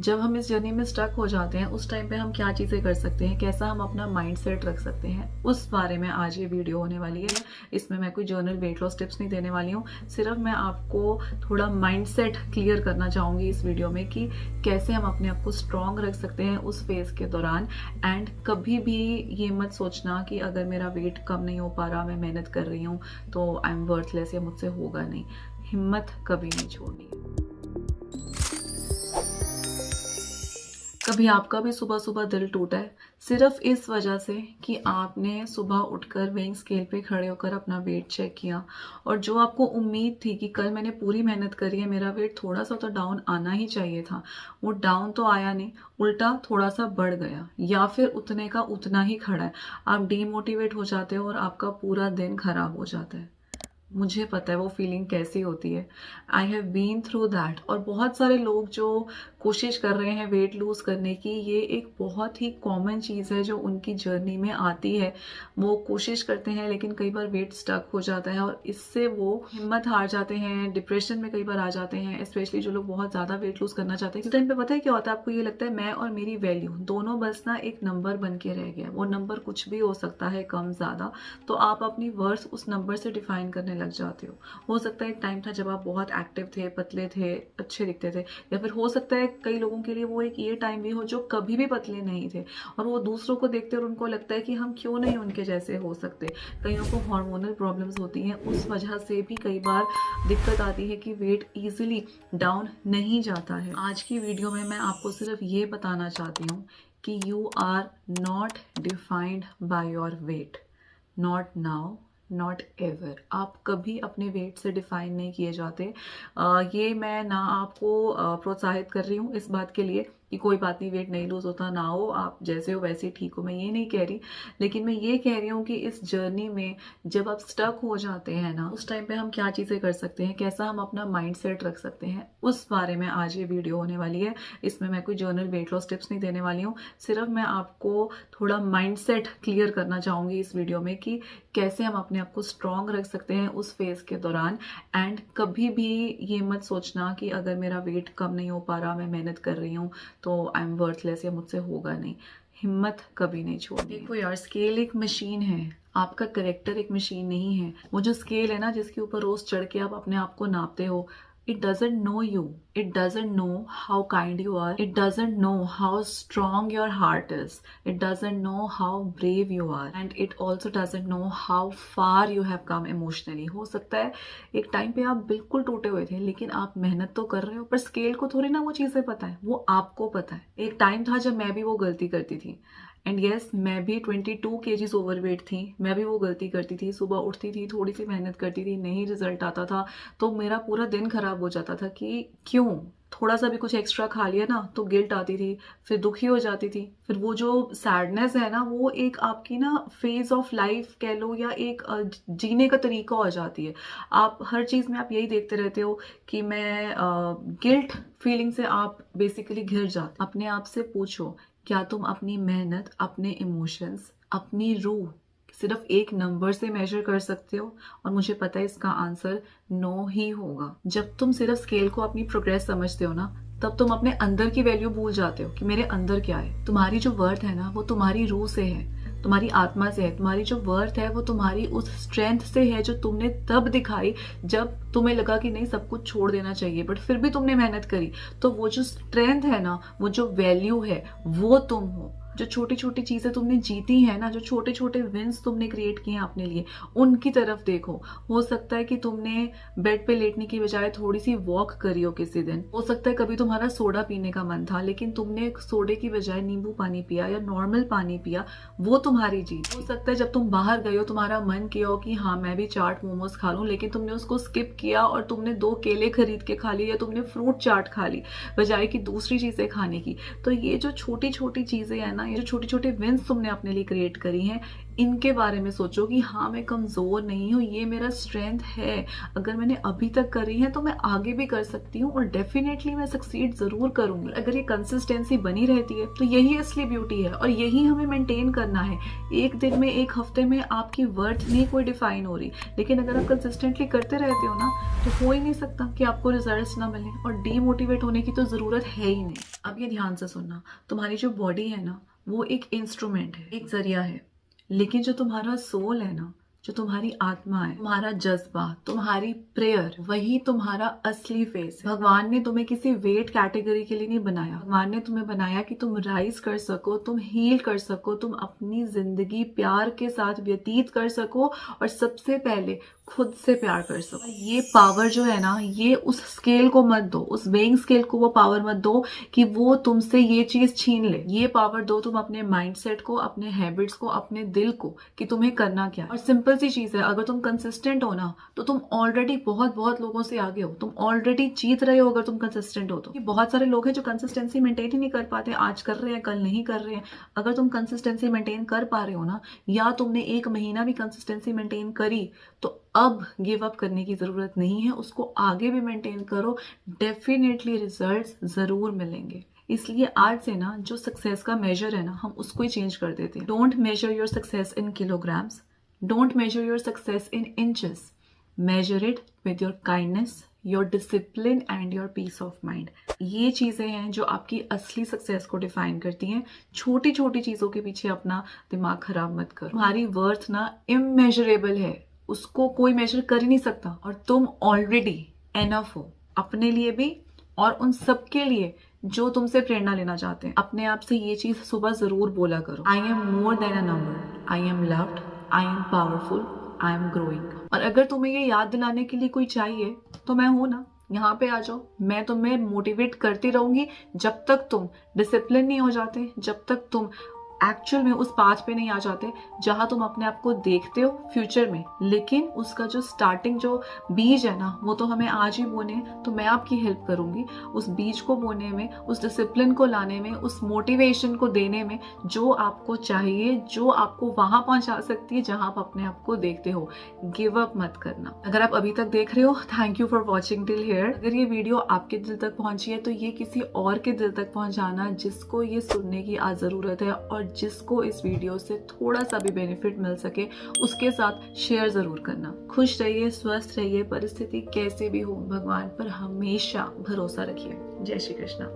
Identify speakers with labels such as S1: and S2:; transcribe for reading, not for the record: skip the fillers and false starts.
S1: जब हम इस जर्नी में स्टक हो जाते हैं उस टाइम पे हम क्या चीज़ें कर सकते हैं, कैसा हम अपना माइंड सेट रख सकते हैं, उस बारे में आज ये वीडियो होने वाली है। इसमें मैं कोई जर्नल वेट लॉस टिप्स नहीं देने वाली हूँ, सिर्फ मैं आपको थोड़ा माइंड सेट क्लियर करना चाहूँगी इस वीडियो में कि कैसे हम अपने आप को स्ट्रॉन्ग रख सकते हैं उस फेज के दौरान। एंड कभी भी ये मत सोचना कि अगर मेरा वेट कम नहीं हो पा रहा, मैं मेहनत कर रही हूँ तो आई एम वर्थलेस या मुझसे होगा नहीं। हिम्मत कभी नहीं छोड़नी। कभी आपका भी सुबह सुबह दिल टूटा है सिर्फ इस वजह से कि आपने सुबह उठकर वेइंग स्केल पे खड़े होकर अपना वेट चेक किया और जो आपको उम्मीद थी कि कल मैंने पूरी मेहनत करी है, मेरा वेट थोड़ा सा तो डाउन आना ही चाहिए था, वो डाउन तो आया नहीं, उल्टा थोड़ा सा बढ़ गया या फिर उतने का उतना ही खड़ा है। आप डीमोटिवेट हो जाते हो और आपका पूरा दिन खराब हो जाता है। मुझे पता है वो फीलिंग कैसी होती है। I have been through that. और बहुत सारे लोग जो कोशिश कर रहे हैं वेट लूज करने की, ये एक बहुत ही कॉमन चीज़ है जो उनकी जर्नी में आती है। वो कोशिश करते हैं लेकिन कई बार वेट स्टक हो जाता है और इससे वो हिम्मत हार जाते हैं, डिप्रेशन में कई बार आ जाते हैं। स्पेशली जो लोग बहुत ज़्यादा वेट लूज करना चाहते हैं, इस टाइम पे पता है क्या होता है, आपको ये लगता है मैं और मेरी वैल्यू दोनों बस ना एक नंबर बन के रह गया। वो नंबर कुछ भी हो सकता है, कम ज़्यादा, तो आप अपनी वर्थ उस नंबर से डिफाइन करने लग जाते हो सकता है एक टाइम था जब आप बहुत एक्टिव थे, पतले थे, अच्छे दिखते थे, या फिर हो सकता है कई लोगों के लिए वो एक ये टाइम भी हो जो कभी भी पतले नहीं थे और वो दूसरों को देखते और उनको लगता है कि हम क्यों नहीं उनके जैसे हो सकते। कईयों को हार्मोनल प्रॉब्लम्स होती हैं, उस वजह से भी कई बार दिक्कत आती है कि वेट इजीली डाउन नहीं जाता है। आज की वीडियो में मैं आपको सिर्फ ये बताना चाहती हूँ कि you are not defined by your weight, not now, not ever. आप कभी अपने वेट से डिफाइन नहीं किए जाते। ये मैं ना आपको प्रोत्साहित कर रही हूँ इस बात के लिए कि कोई बात नहीं, वेट नहीं लूज होता, ना हो, आप जैसे हो वैसे ठीक हो, मैं ये नहीं कह रही। लेकिन मैं ये कह रही हूँ कि इस जर्नी में जब आप स्टक हो जाते हैं ना, उस टाइम पे हम क्या चीज़ें कर सकते हैं, कैसा हम अपना माइंड सेट रख सकते हैं, उस बारे में आज ये वीडियो होने वाली है। इसमें मैं कोई जर्नल वेट लॉस टिप्स नहीं देने वाली हूँ, सिर्फ मैं आपको थोड़ा माइंड सेट क्लियर करना चाहूँगी इस वीडियो में कि कैसे हम अपने आप को स्ट्रॉन्ग रख सकते हैं उस फेज के दौरान। एंड कभी भी ये मत सोचना कि अगर मेरा वेट कम नहीं हो पा रहा, मैं मेहनत कर रही हूँ तो आई एम वर्थलेस या मुझसे होगा नहीं। हिम्मत कभी नहीं छोड़नी। देखो यार, स्केल एक मशीन है, आपका करेक्टर एक मशीन नहीं है। वो जो स्केल है ना जिसके ऊपर रोज चढ़ के आप अपने आप को नापते हो, it doesn't know you, it doesn't know how kind you are, it doesn't know how strong your heart is, it doesn't know how brave you are, and it also doesn't know how far you have come emotionally. हो सकता है एक time पे आप बिल्कुल टूटे हुए थे लेकिन आप मेहनत तो कर रहे हो, पर स्केल को थोड़ी ना वो चीज़ें पता है, वो आपको पता है। एक टाइम था जब मैं भी वो गलती करती थी, एंड यस, मैं भी 22 kgs ओवरवेट थी, मैं भी वो गलती करती थी। सुबह उठती थी, थोड़ी सी मेहनत करती थी, नहीं रिजल्ट आता था तो मेरा पूरा दिन खराब हो जाता था कि क्यों, थोड़ा सा भी कुछ एक्स्ट्रा खा लिया ना तो गिल्ट आती थी, फिर दुखी हो जाती थी। फिर वो जो सैडनेस है ना, वो एक आपकी ना फेज ऑफ लाइफ कह लो या एक जीने का तरीका हो जाती है। आप हर चीज़ में आप यही देखते रहते हो कि मैं गिल्ट फीलिंग से आप बेसिकली घिर जाते। अपने आप से पूछो, क्या तुम अपनी मेहनत, अपने इमोशंस, अपनी रूह सिर्फ एक नंबर से मेजर कर सकते हो? और मुझे पता है इसका आंसर नो ही होगा। जब तुम सिर्फ स्केल को अपनी प्रोग्रेस समझते हो ना, तब तुम अपने अंदर की वैल्यू भूल जाते हो कि मेरे अंदर क्या है। तुम्हारी जो वर्थ है ना, वो तुम्हारी रूह से है, तुम्हारी आत्मा से है। तुम्हारी जो वर्थ है वो तुम्हारी उस स्ट्रेंथ से है जो तुमने तब दिखाई जब तुम्हें लगा कि नहीं, सब कुछ छोड़ देना चाहिए, बट फिर भी तुमने मेहनत करी। तो वो जो स्ट्रेंथ है ना, वो जो वैल्यू है, वो तुम हो। जो छोटी छोटी चीजें तुमने जीती हैं ना, जो छोटे छोटे विंस तुमने क्रिएट किए हैं अपने लिए, उनकी तरफ देखो। हो सकता है कि तुमने बेड पे लेटने की बजाय थोड़ी सी वॉक करी हो किसी दिन। हो सकता है कभी तुम्हारा सोडा पीने का मन था लेकिन तुमने सोडे की बजाय नींबू पानी पिया या नॉर्मल पानी पिया, वो तुम्हारी जीत। हो सकता है जब तुम बाहर गए हो, तुम्हारा मन किया हो कि हाँ मैं भी चाट मोमोज खा लूं, लेकिन तुमने उसको स्किप किया और तुमने 2 केले खरीद के खा लिए या तुमने फ्रूट चाट खा ली बजाय कि दूसरी चीजें खाने की। तो ये जो छोटी छोटी चीजें है ना, ये जो छोटे छोटे विंस तुमने अपने लिए क्रिएट करी हैं, इनके बारे में सोचो कि हाँ, मैं कमज़ोर नहीं हूँ, ये मेरा स्ट्रेंथ है। अगर मैंने अभी तक करी है तो मैं आगे भी कर सकती हूँ और डेफिनेटली मैं सक्सीड ज़रूर करूँगी। अगर ये कंसिस्टेंसी बनी रहती है तो यही असली ब्यूटी है और यही हमें मेंटेन करना है। एक दिन में, एक हफ्ते में आपकी वर्थ नहीं कोई डिफाइन हो रही, लेकिन अगर आप कंसिस्टेंटली करते रहते हो ना तो हो ही नहीं सकता कि आपको रिजल्ट्स ना मिले, और डीमोटिवेट होने की तो ज़रूरत है ही नहीं। अब ये ध्यान से सुनना, तुम्हारी जो बॉडी है ना वो एक इंस्ट्रूमेंट है, एक जरिया है, लेकिन जो तुम्हारा सोल है ना, जो तुम्हारी आत्मा है, तुम्हारा जज्बा, तुम्हारी प्रेयर, वही तुम्हारा असली फेस है। भगवान ने तुम्हें किसी वेट कैटेगरी के लिए नहीं बनाया। भगवान ने तुम्हें बनाया कि तुम राइज कर सको, तुम हील कर सको, तुम अपनी जिंदगी प्यार के साथ व्यतीत कर सको और सबसे पहले खुद से प्यार कर सको। ये पावर जो है ना, ये उस स्केल को मत दो, उस वेइंग स्केल को वो पावर मत दो कि वो तुमसे ये चीज छीन ले। ये पावर दो तुम अपने माइंडसेट को, अपने हैबिट्स को, अपने दिल को, कि तुम्हें करना क्या है। और सिंपल सी चीज है, अगर तुम कंसिस्टेंट हो ना तो तुम ऑलरेडी बहुत बहुत लोगों से आगे हो, तुम ऑलरेडी जीत रहे हो अगर तुम कंसिस्टेंट हो तो। बहुत सारे लोग हैं जो कंसिस्टेंसी मेंटेन ही नहीं कर पाते, आज कर रहे हैं कल नहीं कर रहे हैं। अगर तुम कंसिस्टेंसी मेंटेन कर पा रहे हो ना, या तुमने 1 महीना भी कंसिस्टेंसी मेंटेन करी, तो अब गिव अप करने की जरूरत नहीं है, उसको आगे भी मेंटेन करो, डेफिनेटली रिजल्ट्स जरूर मिलेंगे। इसलिए आज से ना जो सक्सेस का मेजर है ना, हम उसको ही चेंज कर देते हैं। Don't measure your success in kilograms, don't measure your success in inches, measure it with your kindness, your discipline and your peace of mind. ये चीजें हैं जो आपकी असली सक्सेस को डिफाइन करती हैं। छोटी छोटी चीजों के पीछे अपना दिमाग खराब मत करो। तुम्हारी वर्थ ना इमेजरेबल है, उसको कोई मेजर कर ही नहीं सकता, और तुम ऑलरेडी एनफ हो, अपने लिए भी और उन सबके लिए जो तुमसे प्रेरणा लेना चाहते हैं। अपने आप से ये चीज सुबह जरूर बोला करो, I am more than a number, I am loved, I am powerful, I am growing. और अगर तुम्हें ये याद दिलाने के लिए कोई चाहिए तो मैं हूं ना, यहाँ पे आ जाओ। मैं तुम्हें मोटिवेट करती रहूंगी जब तक तुम डिसिप्लिन नहीं हो जाते, जब तक तुम एक्चुअल में उस पाथ पे नहीं आ जाते जहां तुम अपने आप को देखते हो फ्यूचर में। लेकिन उसका जो स्टार्टिंग जो बीज है ना, वो तो हमें आज ही बोने। तो मैं आपकी हेल्प करूंगी उस बीज को बोने में, उस डिसिप्लिन को लाने में, उस मोटिवेशन को देने में जो आपको चाहिए, जो आपको वहां पहुंचा सकती है जहां आप अपने आप को देखते हो। गिव अप मत करना। अगर आप अभी तक देख रहे हो, thank you for watching till here. अगर ये वीडियो आपके दिल तक पहुंची है तो ये किसी और के दिल तक पहुंचाना जिसको ये सुनने की आज जरूरत है, और जिसको इस वीडियो से थोड़ा सा भी बेनिफिट मिल सके उसके साथ शेयर जरूर करना। खुश रहिए, स्वस्थ रहिए, परिस्थिति कैसे भी हो, भगवान पर हमेशा भरोसा रखिए। जय श्री कृष्णा।